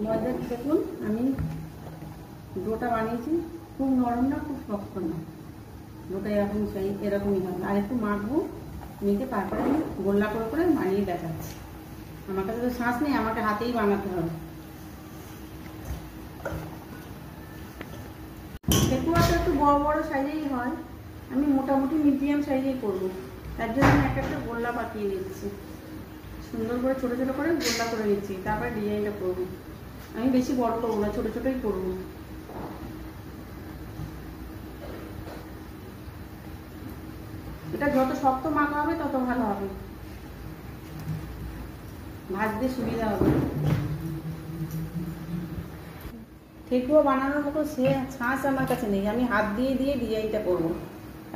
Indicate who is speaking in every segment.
Speaker 1: ময়দা দেখুন আমি ডোটা বানিয়েছি, খুব নরম না খুব শক্ত না, ডোটা এরকম চাই এরকমই হবে। আর একটু মাখবো, মেখে তারপরে আমি গোল্লা করে করে বানিয়ে দেখাচ্ছি। আমার কাছে তো শ্বাস নেই, আমাকে হাতেই বানাতে হবে। ঠেকুয়াটা একটু বড় বড় সাইজেই হয়, আমি মোটামুটি মিডিয়াম সাইজেই করবো। তার জন্য আমি একটা একটা গোল্লা পাকিয়ে নিচ্ছি, সুন্দর করে ছোটো ছোটো করে গোল্লা করে নিচ্ছি, তারপরে ডিজাইনটা করবো। আমি বেশি বড় করবো না, ছোটো ছোটোই করবো। এটা যত শক্ত মাখা হবে তত ভালো হবে, ভাজতে সুবিধা হবে। ঠেকুয়া বানানোর মতো সে ছাঁচ আমার কাছে নেই, আমি হাত দিয়ে দিয়ে ডিজাইনটা করবো।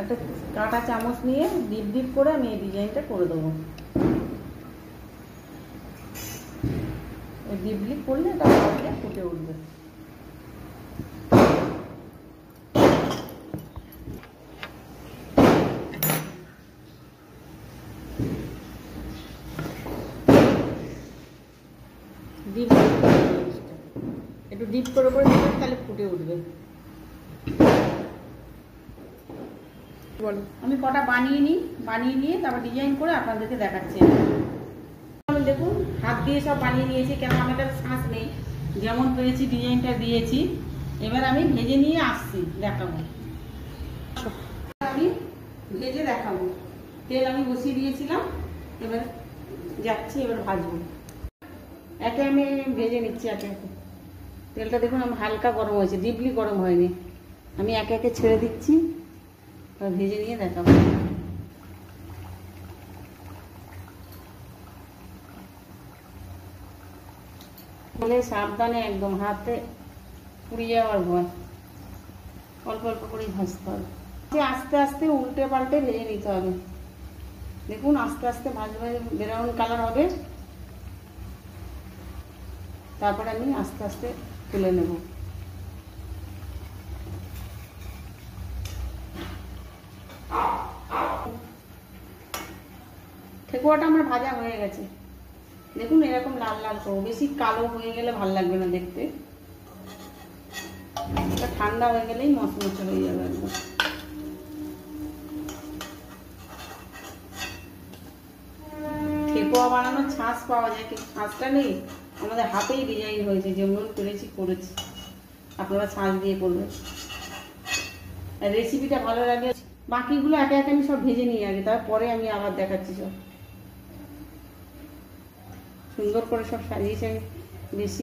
Speaker 1: একটা কাঁটা চামচ নিয়ে ডিপ ডিপ করে আমি এই ডিজাইনটা করে দেবো। ডিপ ডিপ করলে এটা ভাজলে ফুটে উঠবে। ডিপ একটু ডিপ করে করে দিলে তাহলে ফুটে উঠবে। বলো, আমি কটা বানিয়ে নিয়ে তারপর ডিজাইন করে আপনাদেরকে দেখাচ্ছি। দেখুন হাত দিয়ে সব বানিয়ে নিয়েছি, কেন আমার কাছে শ্বাস নেই, যেমন পেরেছি ডিজাইনটা দিয়েছি। এবার আমি ভেজে নিয়ে আসছি, দেখাবো। আমি ভেজে দেখাবো। তেল আমি বসিয়ে দিয়েছিলাম, এবার যাচ্ছি, এবার ভাজবো। একে আমি ভেজে নিচ্ছি একে একে। তেলটা দেখুন আমার হালকা গরম হয়েছে, ডিপলি গরম হয়নি। আমি একে একে ছেড়ে দিচ্ছি, ভেজে নিয়ে দেখাবো। বলে সাবধানে, একদম হাতে পুড়ে যাওয়ার ভয়, অল্প অল্প করেই ভাজতে হবে। আস্তে আস্তে উল্টে পাল্টে ভেজে নিতে হবে। দেখুন আস্তে আস্তে ভাজবে, ব্রাউন কালার হবে, তারপরে আমি আস্তে আস্তে তুলে নেব। ঠেকুয়াটা আমার ভাজা হয়ে গেছে, দেখুন এরকম লাল লাল করবো, বেশি কালো হয়ে গেলে ভালো লাগবে না দেখতে। এটা ঠান্ডা হয়ে গেলেই মচমচে হয়ে যাবে একদম। ঠেকুয়া বানানোর ছাঁচ পাওয়া যায়, কিন্তু ছাঁচটা নেই, আমাদের হাতেই ডিজাইন হয়েছে, যেমন করেছি করেছি। আপনারা ছাঁচ দিয়ে করবেন। রেসিপিটা ভালো লাগে। বাকিগুলো একে একে আমি সব ভেজে নিয়ে আগে, তারপরে আমি আবার দেখাচ্ছি। সব সুন্দর করে সব সাজিয়েছি আমি বেশি।